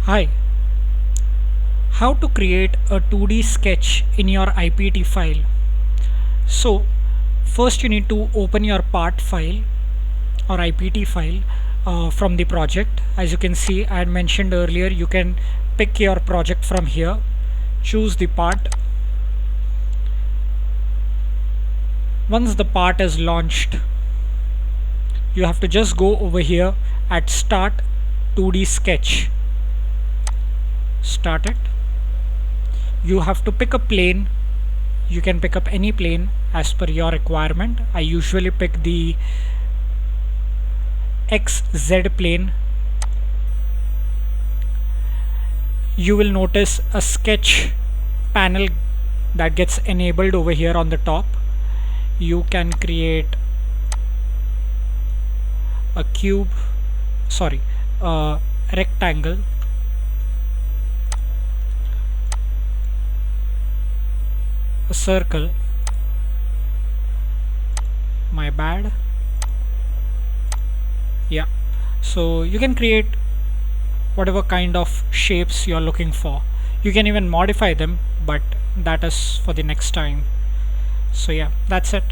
Hi, how to create a 2D sketch in your IPT file. So first you need to open your part file or IPT file from the project. As you can see, I had mentioned earlier, you can pick your project from here, choose the part. Once the part is launched, you have to just go over here at start 2D sketch. Start it. You have to pick a plane. You can pick up any plane as per your requirement. I usually pick the XZ plane. You will notice a sketch panel that gets enabled over here on the top. You can create a cube, a rectangle, a circle, my bad. Yeah, so you can create whatever kind of shapes you're looking for. You can even modify them, but that is for the next time. So yeah, that's it.